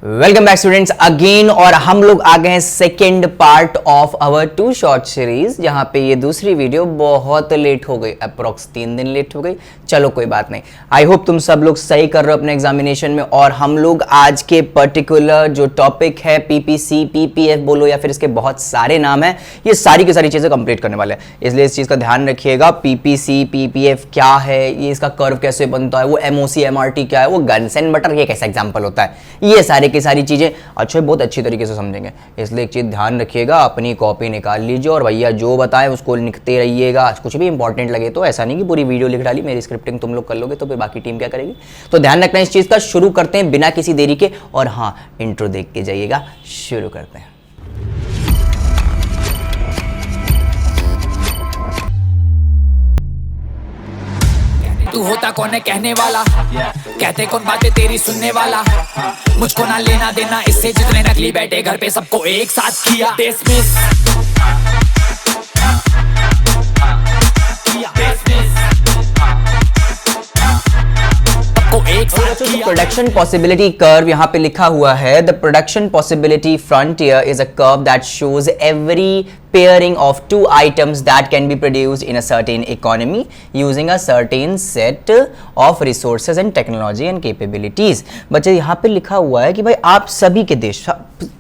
Welcome back students again. और हम लोग आ गए हैं second part of our 2 short series, जहां पे ये दूसरी वीडियो बहुत लेट हो गई, अप्रोक्स 3 दिन लेट हो गई। चलो कोई बात नहीं, आई होप तुम सब लोग सही कर रहे हो अपने एग्जामिनेशन में। और हम लोग आज के पर्टिकुलर जो टॉपिक है पीपीसी पीपीएफ बोलो या फिर इसके बहुत सारे नाम है, ये सारी की सारी चीजें कंप्लीट करने वाले हैं। इसलिए इस चीज का ध्यान रखिएगा। पीपीसी पीपीएफ क्या है, ये इसका कर्व कैसे बनता है, वो एमओसी एमआरटी क्या है, वो गन्स एंड बटर ये कैसा एग्जाम्पल होता है, ये सारे की सारी चीजें अच्छे बहुत अच्छी तरीके से समझेंगे। इसलिए एक चीज ध्यान रखिएगा, अपनी कॉपी निकाल लीजिए और भैया जो बताएं उसको लिखते रहिएगा। कुछ भी इंपॉर्टेंट लगे तो, ऐसा नहीं कि पूरी वीडियो लिख डाली, मेरी स्क्रिप्टिंग तुम लोग कर लोगे तो फिर बाकी टीम क्या करेगी। तो ध्यान रखना इस चीज का। शुरू करते हैं बिना किसी देरी के। और हाँ, इंट्रो देख के जाइएगा। शुरू करते हैं। तू होता कौन है कहने वाला, कहते कौन बातें तेरी सुनने वाला। मुझको ना लेना देना इससे, जितने नकली बैठे घर पे सबको एक साथ किया डिसमिस। प्रोडक्शन पॉसिबिलिटी कर्व यहाँ पे लिखा हुआ है। The production possibility frontier is a curve that shows every pairing of two items that can be produced in a certain economy using a certain set of resources and technology and capabilities। बच्चे यहाँ पे लिखा हुआ है कि भाई आप सभी के देश,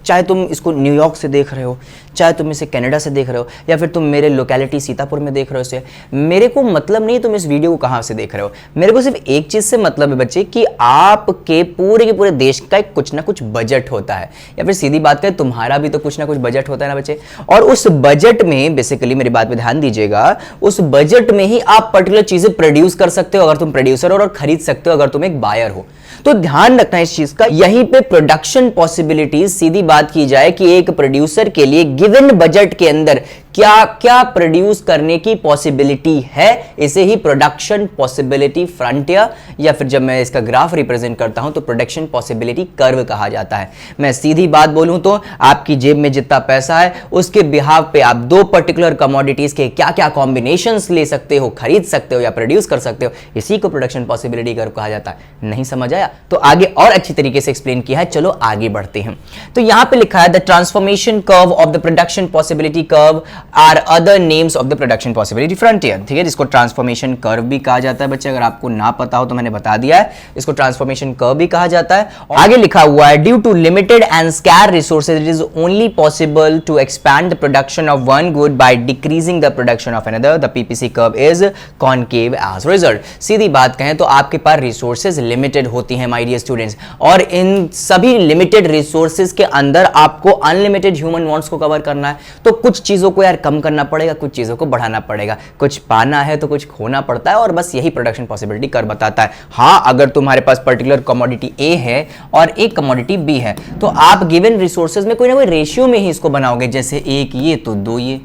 चाहे तुम इसको न्यूयॉर्क से देख रहे हो, चाहे तुम इसे कनाडा से देख रहे हो, या फिर तुम मेरे लोकेलिटी सीतापुर में देख रहे हो, इसे मेरे को मतलब नहीं तुम इस वीडियो को कहाँ से देख रहे हो। मेरे को सिर्फ एक चीज से मतलब है बच्चे कि आपके पूरे के पूरे देश का एक कुछ ना कुछ बजट होता है, या फिर सीधी बात करें तुम्हारा भी तो कुछ ना कुछ बजट होता है ना बच्चे। और उस बजट में बेसिकली, मेरी बात पे ध्यान दीजिएगा, उस बजट में ही आप पर्टिकुलर चीजें प्रोड्यूस कर सकते हो अगर तुम प्रोड्यूसर हो, और खरीद सकते हो अगर तुम एक बायर हो। तो ध्यान रखना इस चीज का। यहीं पे प्रोडक्शन पॉसिबिलिटीज, सीधी बात की जाए कि एक प्रोड्यूसर के लिए गिवन बजट के अंदर क्या क्या प्रोड्यूस करने की पॉसिबिलिटी है, इसे ही प्रोडक्शन पॉसिबिलिटी फ्रंटियर, या फिर जब मैं इसका ग्राफ रिप्रेजेंट करता हूं तो प्रोडक्शन पॉसिबिलिटी कर्व कहा जाता है। मैं सीधी बात बोलूं तो आपकी जेब में जितना पैसा है उसके बिहाव पे आप दो पर्टिकुलर कमोडिटीज के क्या क्या कॉम्बिनेशंस ले सकते हो, खरीद सकते हो या प्रोड्यूस कर सकते हो, इसी को प्रोडक्शन पॉसिबिलिटी कर्व कहा जाता है। नहीं समझ आया तो आगे और अच्छी तरीके से एक्सप्लेन किया है। चलो आगे बढ़ते हैं। तो यहां पे लिखा है the transformation curve of the production possibility curve are other names of the production possibility frontier. ठीक है, जिसको ट्रांसफॉर्मेशन कर्व भी कहा जाता है बच्चे, अगर आपको ना पता हो तो मैंने बता दिया है, इसको ट्रांसफॉर्मेशन कर्व भी कहा जाता है। आगे लिखा हुआ है due to limited and scarce resources it is only possible to expand the production of one good by decreasing the production of another. The PPC curve is concave as result. सीधी बात कहें तो आपके पास रिसोर्सेज लिमिटेड होती हैं my dear students, और इन सभी limited resources के अंदर आपको अनलिमिटेड ह्यूमन वांट्स को कवर करना है। तो कुछ चीजों को यार कम करना पड़ेगा, कुछ चीजों को बढ़ाना पड़ेगा, कुछ पाना है तो कुछ खोना पड़ता है, और बस यही प्रोडक्शन पॉसिबिलिटी कर्व बताता है। हाँ, अगर तुम्हारे पास पर्टिकुलर कमोडिटी ए है और एक कमोडिटी बी है, तो आप गिवन रिसोर्सेज में कोई ना कोई रेशियो में ही इसको बनाओगे, जैसे एक ये तो दो ये,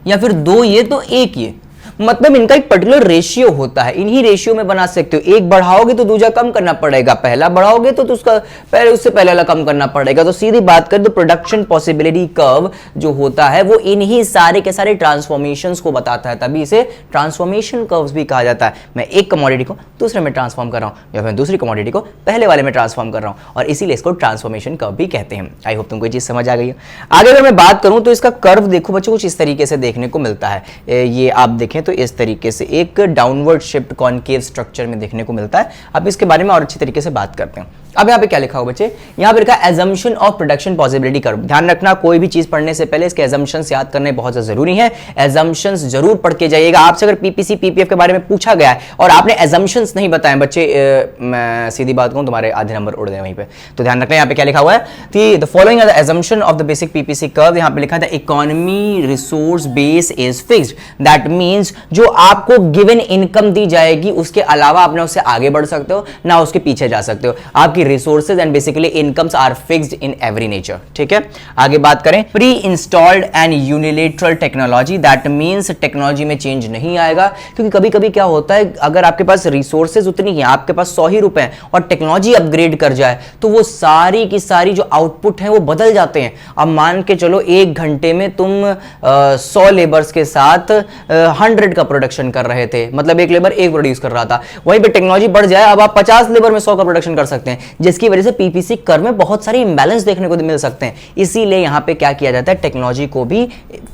या फिर दो ये तो एक ये। मतलब इनका एक पर्टिकुलर रेशियो होता है, इन्हीं रेशियो में बना सकते हो। एक बढ़ाओगे तो दूसरा कम करना पड़ेगा, पहला बढ़ाओगे तो उसका पहले उससे पहले वाला कम करना पड़ेगा। तो सीधी बात करें तो प्रोडक्शन पॉसिबिलिटी कर्व जो होता है वो इन्हीं सारे के सारे ट्रांसफॉर्मेशंस को बताता है, तभी इसे ट्रांसफॉर्मेशन कर्व्स भी कहा जाता है। मैं एक कमोडिटी को दूसरे में ट्रांसफॉर्म कर रहा हूं, या फिर दूसरी कमोडिटी को पहले वाले में ट्रांसफॉर्म कर रहा हूं, और इसीलिए इसको ट्रांसफॉर्मेशन कर्व भी कहते हैं। आई होप तुमको ये चीज समझ आ गई है। आगे अगर मैं बात करूं तो इसका कर्व देखो बच्चों कुछ इस तरीके से देखने को मिलता है। ये आप देखें तो इस तरीके से एक डाउनवर्ड शिफ्ट कॉनकेव स्ट्रक्चर में देखने को मिलता है। अब इसके बारे में और अच्छी तरीके से बात करते हैं। अब यहाँ पे क्या लिखा हुआ बच्चे, यहाँ पे लिखा है assumption of production possibility curve। ध्यान रखना, कोई भी चीज पढ़ने से पहले इसके assumptions याद करने बहुत ज्यादा जरूरी है। assumptions जरूर पढ़ के जाइएगा। आपसे अगर पीपीसी पीपीएफ के बारे में पूछा गया है और आपने assumptions नहीं बताए बच्चे, मैं सीधी बात कहूं तुम्हारे आधे नंबर उड़ गए वहीं पे। तो ध्यान रखना, यहाँ पे क्या लिखा हुआ है कि the following are the assumption of the basic PPC curve। यहाँ पे लिखा था economy resource base is fixed। that means जो आपको गिवन इनकम दी जाएगी उसके अलावा आप ना उससे आगे बढ़ सकते हो ना उसके पीछे जा सकते हो। आपकी resources and basically incomes are fixed in every nature. ठीक है, आगे बात करें pre installed and unilateral technology. That means technology में चेंज नहीं आएगा, क्योंकि कभी कभी क्या होता है, अगर आपके पास रिसोर्सेज उतनी ही, आपके पास 100 ही रुपए हैं और टेक्नोलॉजी अपग्रेड कर जाए तो वो सारी की सारी जो आउटपुट है वो बदल जाते हैं। अब मान के चलो 1 घंटे में तुम 100 लेबर्स के साथ 100 का प्रोडक्शन कर रहे थे, मतलब एक लेबर एक प्रोड्यूस कर रहा था, वहीं पे टेक्नोलॉजी बढ़ जाए अब आप 50 लेबर में 100 का प्रोडक्शन कर सकते हैं। जिसकी वजह से पीपीसी कर्व में बहुत सारे इंबैलेंस देखने को मिल सकते हैं। इसीलिए यहां पे क्या किया जाता है, टेक्नोलॉजी को भी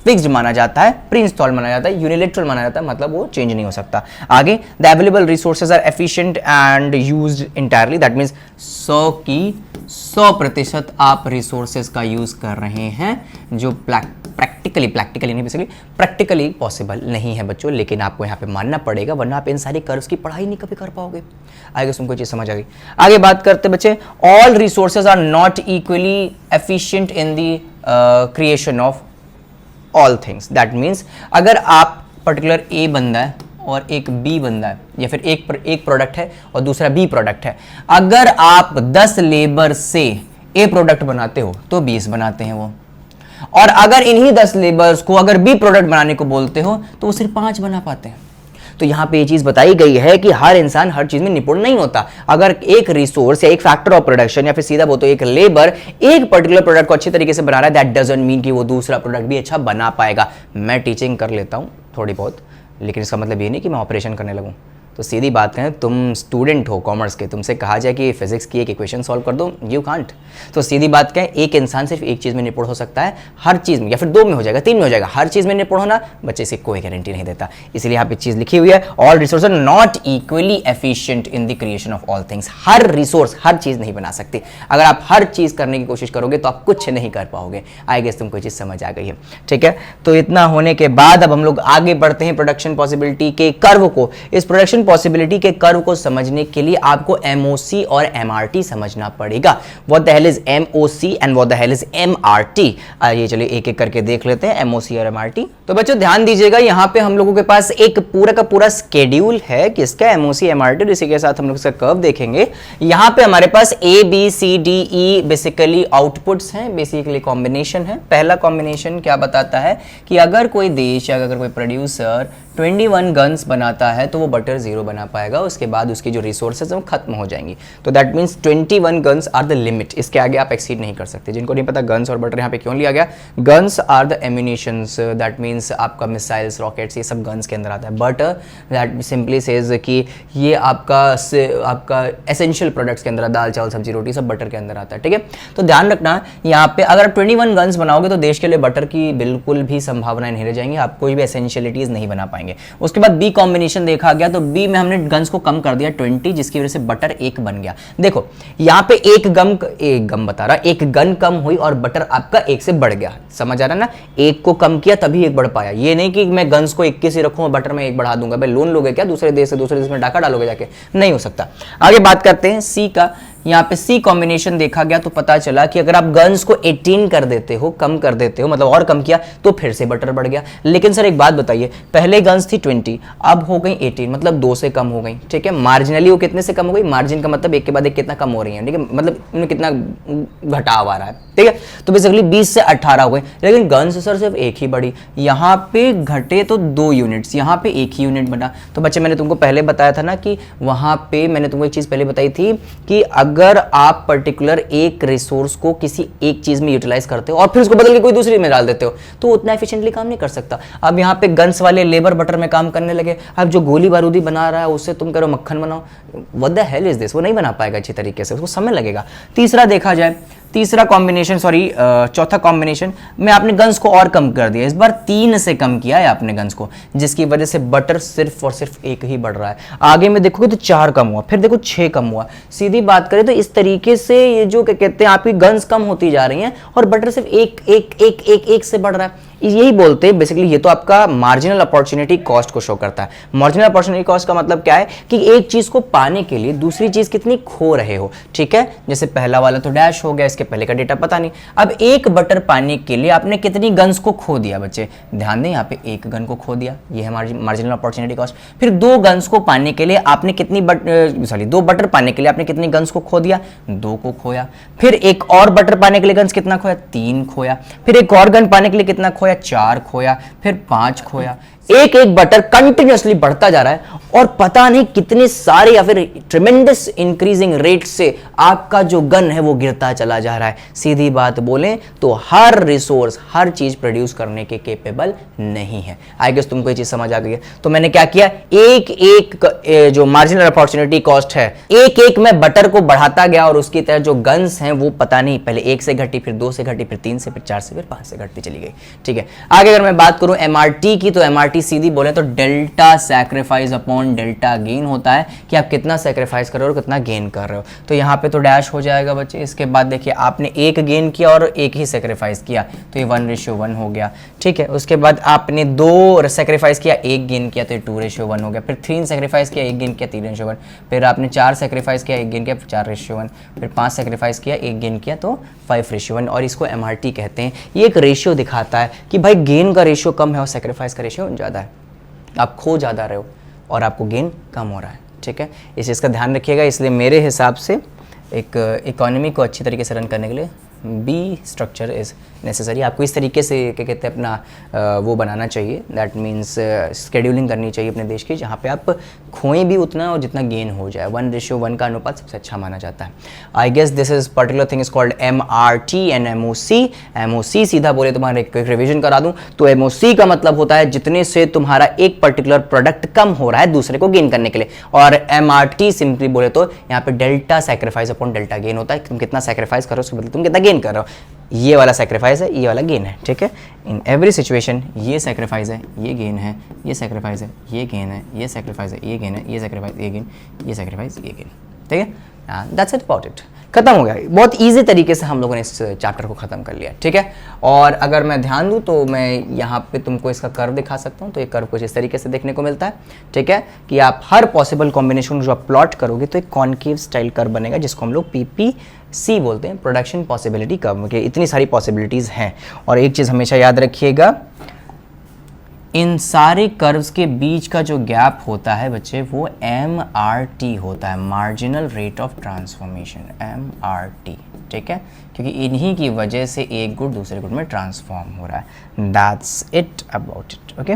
फिक्स्ड माना जाता है, प्री इंस्टॉल माना जाता है, यूनिलेटरल माना जाता है, मतलब वो चेंज नहीं हो सकता। आगे, the available resources are efficient and used entirely, that means 100% आप रिसोर्सेज का यूज कर रहे हैं, जो प्रैक्टिकली नहीं, बेसिकली प्रैक्टिकली पॉसिबल नहीं है बच्चों, लेकिन आपको यहाँ पे मानना पड़ेगा, वरना आप इन सारी कर्व्स की पढ़ाई नहीं कभी कर पाओगे। आगे तुमको चीज समझ आ गई। आगे बात करते बच्चे, all resources are not equally efficient in the creation of all things. That means अगर आप पर्टिकुलर ए बंदा है और एक बी बंदा है, या फिर एक प्रोडक्ट है और दूसरा बी प्रोडक्ट है, अगर आप 10 लेबर से ए प्रोडक्ट बनाते हो तो 20 बनाते हैं वो, और अगर इन्हीं 10 लेबर्स को अगर बी प्रोडक्ट बनाने को बोलते हो तो वो सिर्फ 5 बना पाते हैं। तो यहां पे ये चीज बताई गई है कि हर इंसान हर चीज में निपुण नहीं होता। अगर एक रिसोर्स या एक फैक्टर ऑफ प्रोडक्शन या फिर सीधा बोलते एक लेबर एक पर्टिकुलर प्रोडक्ट को अच्छी तरीके से बना रहा है, दैट डजंट मीन कि वो दूसरा प्रोडक्ट भी अच्छा बना पाएगा। मैं टीचिंग कर लेता हूं थोड़ी बहुत, लेकिन इसका मतलब ये नहीं कि मैं ऑपरेशन करने लगूं। तो सीधी बात कहें, तुम स्टूडेंट हो कॉमर्स के, तुमसे कहा जाए कि फिजिक्स की एक इक्वेशन सॉल्व कर दो, यू कांट। तो सीधी बात कहें, एक इंसान सिर्फ एक चीज़ में निपुण हो सकता है, हर चीज़ में, या फिर 2 में हो जाएगा, 3 में हो जाएगा, हर चीज़ में निपुण होना बच्चे से कोई गारंटी नहीं देता। इसलिए यहाँ पे चीज़ लिखी हुई है, all resource are not equally efficient in the creation of all things. हर रिसोर्स हर चीज़ नहीं बना सकती। अगर आप हर चीज़ करने की कोशिश करोगे तो आप कुछ नहीं कर पाओगे। आई गेस तुमको चीज़ समझ आ गई है, ठीक है। तो इतना होने के बाद अब हम लोग आगे बढ़ते हैं प्रोडक्शन पॉसिबिलिटी के कर्व को। इस प्रोडक्शन पॉसिबिलिटी के कर्व को समझने के लिए आपको एमओसी और एमआरटी समझना पड़ेगा। What the hell is MOC and what the hell is MRT. आइए चलिए एक एक करके देख लेते हैं एमओसी और एमआरटी। तो बच्चों ध्यान दीजिएगा, यहाँ पे हम लोगों के पास एक पूरा का पूरा स्केड्यूल है किसका, एमओसी एमआरटी। इसी के साथ हम लोग इसका कर्व देखेंगे। यहाँ पे हमारे पास A B C D E basically outputs हैं, बेसिकली कॉम्बिनेशन है। पहला कॉम्बिनेशन क्या बताता है कि अगर कोई देश या अगर कोई प्रोड्यूसर 21 गन्स बनाता है तो वो बटर 0 बना पाएगा, उसके बाद उसकी जो रिसोर्सेज हैं वो खत्म हो जाएंगी। तो that means 21 guns are the limit, इसके आगे आप एक्सीड नहीं कर सकते। जिनको नहीं पता गन्स और बटर यहाँ पे क्यों लिया गया, guns are the ammunitions, that means आपका मिसाइल्स, रॉकेट्स, ये सब गन्स के अंदर आता है। बटर दैट सिंपली सेज कि ये आपका एसेंशियल प्रोडक्ट्स के अंदर, दाल चावल सब्जी रोटी सब बटर के अंदर आता है, ठीक है। तो ध्यान रखना यहाँ पे अगर आप 21 गन्स बनाओगे तो देश के लिए बटर की बिल्कुल भी संभावनाएं नहीं रह जाएंगी, आप कोई भी एसेंशियलिटीज नहीं बना पाएंगे। उसके बाद बी कॉम्बिनेशन देखा गया, तो बी में हमने गन्स को कम कर दिया 20, जिसकी वजह से बटर 1 बन गया। देखो यहाँ पे एक गन कम हुई और बटर आपका 1 से बढ़ गया। समझ आ रहा है ना, 1 को कम किया तभी 1 बढ़ पाया। ये नहीं कि मैं गन्स को 21 ही रखूं और बटर में 1 बढ़ा दूंगा। भाई लोन लोगे क्या दूसरे देश में डाका डालोगे जाके, नहीं हो सकता। आगे बात करते हैं सी का। यहाँ पे सी कॉम्बिनेशन देखा गया तो पता चला कि अगर आप गन्स को 18 कर देते हो, कम कर देते हो, मतलब और कम किया, तो फिर से बटर बढ़ गया। लेकिन सर एक बात बताइए, पहले गन्स थी 20, अब हो गई 18, मतलब 2 से कम हो गई, ठीक है। मार्जिनली वो कितने से कम हो गई, मार्जिन का मतलब एक के बाद एक कितना कम हो रही है, ठीक है, मतलब इनमें कितना घटाव आ रहा है, ठीक है। तो बेसिकली 20 से 18 हो गई, लेकिन गन्स सर सिर्फ 1 ही बढ़ी। यहाँ पे घटे तो 2 यूनिट्स, यहाँ पे 1 ही यूनिट बना। तो बच्चे मैंने तुमको पहले बताया था ना कि वहाँ पे मैंने तुमको एक चीज़ पहले बताई थी कि अगर आप पर्टिकुलर एक रिसोर्स को किसी एक चीज में यूटिलाइज करते हो और फिर उसको बदल के कोई दूसरी में डाल देते हो तो उतना एफिशिएंटली काम नहीं कर सकता। अब यहाँ पे गन्स वाले लेबर बटर में काम करने लगे, अब जो गोली बारूदी बना रहा है उससे तुम करो मक्खन बनाओ, what the hell is this. वो नहीं बना पाएगा अच्छी तरीके से, उसको समय लगेगा। तीसरा देखा जाए, तीसरा कॉम्बिनेशन चौथा कॉम्बिनेशन में आपने गन्स को और कम कर दिया, इस बार 3 से कम किया है आपने गन्स को, जिसकी वजह से बटर सिर्फ और सिर्फ 1 ही बढ़ रहा है। आगे में देखोगे तो 4 कम हुआ, फिर देखो 6 कम हुआ। सीधी बात करें तो इस तरीके से ये जो क्या कहते हैं आपकी गन्स कम होती जा रही हैं और बटर सिर्फ एक से बढ़ रहा है। यही बोलते हैं बेसिकली, ये तो आपका मार्जिनल अपॉर्चुनिटी कॉस्ट को शो करता है। मार्जिनल अपॉर्चुनिटी कॉस्ट का मतलब क्या है कि एक चीज को पाने के लिए दूसरी चीज कितनी खो रहे हो, ठीक है। जैसे पहला वाला तो डैश हो गया, इसके पहले का डेटा पता नहीं। अब एक बटर पाने के लिए आपने कितनी गन्स को खो दिया बच्चे, ध्यान दें, यहाँ पे 1 गन को खो दिया, ये है मार्जिनल अपॉर्चुनिटी कॉस्ट। फिर 2 गन्स को पाने के लिए आपने कितनी 2 बटर पाने के लिए आपने कितनी गन्स को खो दिया, 2 को खोया। फिर एक और बटर पाने के लिए गन्स कितना खोया, 3 खोया। फिर एक और गन पाने के लिए कितना खोया, 4 खोया। फिर 5 खोया। एक बटर कंटिन्यूअसली बढ़ता जा रहा है और पता नहीं कितने सारे या फिर ट्रिमेंडस इंक्रीजिंग रेट से आपका जो गन है वो गिरता चला जा रहा है। सीधी बात बोलें तो हर रिसोर्स, हर चीज प्रोड्यूस करने के केपेबल नहीं है। आई गेस तुमको ये चीज समझ आ गई है। तो मैंने क्या किया, एक एक जो मार्जिनल अपॉर्चुनिटी कॉस्ट है, एक एक मैं बटर को बढ़ाता गया और उसकी तरह जो गन्स हैं वो पता नहीं पहले 1 से घटी, फिर 2 से घटी, फिर 3 से, फिर 4 से, फिर 5 से घटती चली गई। ठीक है, आगे अगर मैं बात करूं एमआरटी की, तो एमआरटी सीधी बोले तो delta sacrifice upon delta gain होता है कि आप कितना सैक्रिफाइस कर रहे हो और कितना गेन कर रहे हो। तो यहाँ पे तो डैश हो जाएगा बच्चे। इसके बाद देखिए आपने एक गेन किया और एक ही सैक्रिफाइस किया, तो ये 1:1 हो गया। ठीक है, उसके बाद आपने 2 सैक्रिफाइस किया, एक गेन किया, तो ये 2:1 हो गया। फिर 3 सैक्रिफाइस किया, एक गेन किया, 3:1। फिर आपने 4 सैक्रिफाइस किया, एक गेन किया, 4:1। फिर 5 सैक्रिफाइस किया, एक गेन किया, तो 5:1। और इसको एमआरटी कहते हैं। ये एक रेशियो दिखाता है कि भाई गेन का रेशियो कम है और सैक्रिफाइस का रेशियो ज़्यादा है। आप खो ज़्यादा रहे हो और आपको गेन कम हो रहा है। ठीक है, इस चीज़ का ध्यान रखिएगा। इसलिए मेरे हिसाब से एक इकोनॉमी को अच्छी तरीके से रन करने के लिए बी स्ट्रक्चर इज़ नेसेसरी। आपको इस तरीके से क्या कहते हैं अपना वो बनाना चाहिए, दैट मीन्स स्केड्यूलिंग करनी चाहिए अपने देश की, जहाँ पे आप खोएं भी उतना और जितना गेन हो जाए। 1:1 का अनुपात सबसे अच्छा माना जाता है। I guess this is particular thing is called MRT and MOC। MOC सीधा बोले तुम्हारे एक रिविजन करा दूं तो MOC का मतलब होता है जितने से तुम्हारा एक पर्टिकुलर प्रोडक्ट कम हो रहा है दूसरे को गेन करने के लिए, और MRT सिंपली बोले तो यहाँ पे delta sacrifice upon delta gain होता है। तुम कितना सैक्रिफाइस करो उसके बदले तुम कितना गेन कर रहे हो। ये वाला सैक्रिफाइस है, ये वाला गेन है। ठीक है, इन एवरी सिचुएशन ये सैक्रिफाइस है, ये गेन है, ये सैक्रिफाइस है, ये गेन है, ये सैक्रिफाइस है, ये गेन है, ये सैक्रिफाइस, ये गेन, ये सैक्रिफाइस, ये गेन। ठीक है, दैट्स इट अबाउट इट। खत्म हो गया। बहुत इजी तरीके से हम लोगों ने इस चैप्टर को खत्म कर लिया। ठीक है, और अगर मैं ध्यान दूं तो मैं यहाँ पे तुमको इसका कर्व दिखा सकता हूँ। तो ये कर्व कुछ इस तरीके से देखने को मिलता है। ठीक है, कि आप हर पॉसिबल कॉम्बिनेशन जो आप प्लॉट करोगे तो एक कॉन्केव स्टाइल कर्व बनेगा, जिसको हम लोग PPC बोलते हैं, प्रोडक्शन पॉसिबिलिटी कर्व। के इतनी सारी पॉसिबिलिटीज़ हैं। और एक चीज़ हमेशा याद रखिएगा, इन सारे कर्व्स के बीच का जो गैप होता है बच्चे वो MRT होता है, marginal rate of transformation, MRT। ठीक है, क्योंकि इन्हीं की वजह से एक गुड दूसरे गुड में ट्रांसफॉर्म हो रहा है। That's it about it. Okay,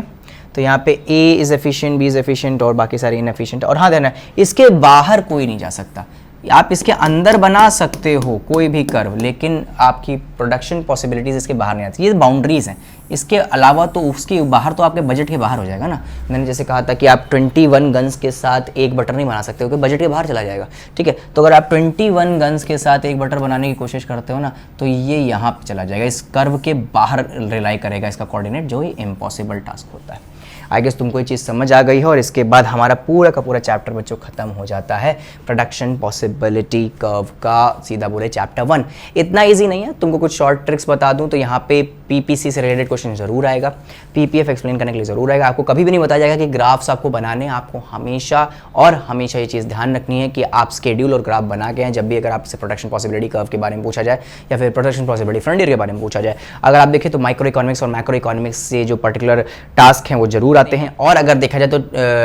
तो यहाँ पे A is efficient, B is efficient और बाकी सारे इनएफिशिएंट। और हाँ देना, इसके बाहर कोई नहीं जा सकता। आप इसके अंदर बना सकते हो कोई भी कर्व, लेकिन आपकी प्रोडक्शन पॉसिबिलिटीज़ इसके बाहर नहीं आती। ये बाउंड्रीज़ हैं, इसके अलावा तो उसके बाहर तो आपके बजट के बाहर हो जाएगा ना। मैंने जैसे कहा था कि आप 21 गन्स के साथ एक बटर नहीं बना सकते हो, क्योंकि बजट के बाहर चला जाएगा। ठीक है, तो अगर आप 21 गन्स के साथ एक बटर बनाने की कोशिश करते हो ना, तो ये यहाँ पर चला जाएगा, इस कर्व के बाहर रिलाई करेगा इसका कोऑर्डिनेट, जो ही इम्पॉसिबल टास्क होता है। आई गेस तुमको ये चीज़ समझ आ गई है। और इसके बाद हमारा पूरा का पूरा चैप्टर बच्चों खत्म हो जाता है प्रोडक्शन पॉसिबिलिटी कर्व का, सीधा बोले चैप्टर 1। इतना इजी नहीं है। तुमको कुछ शॉर्ट ट्रिक्स बता दूं तो यहाँ पे PPC से रिलेटेड क्वेश्चन जरूर आएगा, PPF एक्सप्लेन करने के लिए जरूर आएगा। आपको कभी भी नहीं बताया जाएगा कि ग्राफ्स आपको बनाने, आपको हमेशा और हमेशा ये चीज़ ध्यान रखनी है कि आप स्केड्यूल और ग्राफ बना के हैं। जब भी अगर आपसे प्रोडक्शन पॉसिबिलिटी कर्व के बारे में पूछा जाए या फिर प्रोडक्शन पॉसिबिलिटी फ्रंटियर के बारे में पूछा जाए, अगर आप देखें तो माइक्रो इकोनॉमिक्स और मैक्रो इकोनॉमिक्स से जो पर्टिकुलर टास्क हैं वो जरूर आते हैं। और अगर देखा जाए तो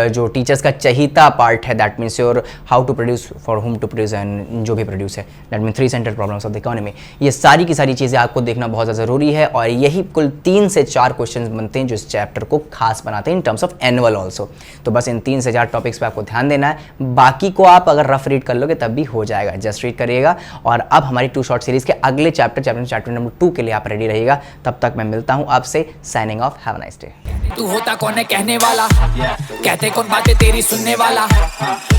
जो टीचर्स का चहीता पार्ट है, that means your how to produce, for whom to produce and जो भी प्रोड्यूस है, that mean 3 central problems of the economy, ये सारी की सारी चीज़ें आपको देखना बहुत ज़्यादा ज़रूरी है। और यही कुल 3 से 4 क्वेश्चन बनते हैं जो इस चैप्टर को खास बनाते हैं in terms of annual also. तो बस इन 3 से 4 टॉपिक्स पे आपको ध्यान देना है। बाकी को आप अगर रफ रीड कर लोगे तब भी हो जाएगा, जस्ट रीड करिएगा। और अब हमारी 2 शॉर्ट सीरीज़ के अगले चैप्टर नंबर 2 के लिए आप रेडी रहिएगा। तब तक मैं मिलता हूँ आपसे। Signing off, have a nice day. तू होता कौन है कहने वाला, कहते कौन बातें तेरी सुनने वाला,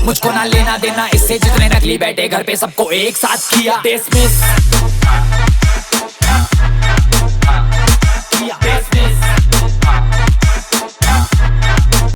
मुझको ना लेना देना इससे जितने नकली बैठे घर पे सबको एक साथ किया डिसमिस।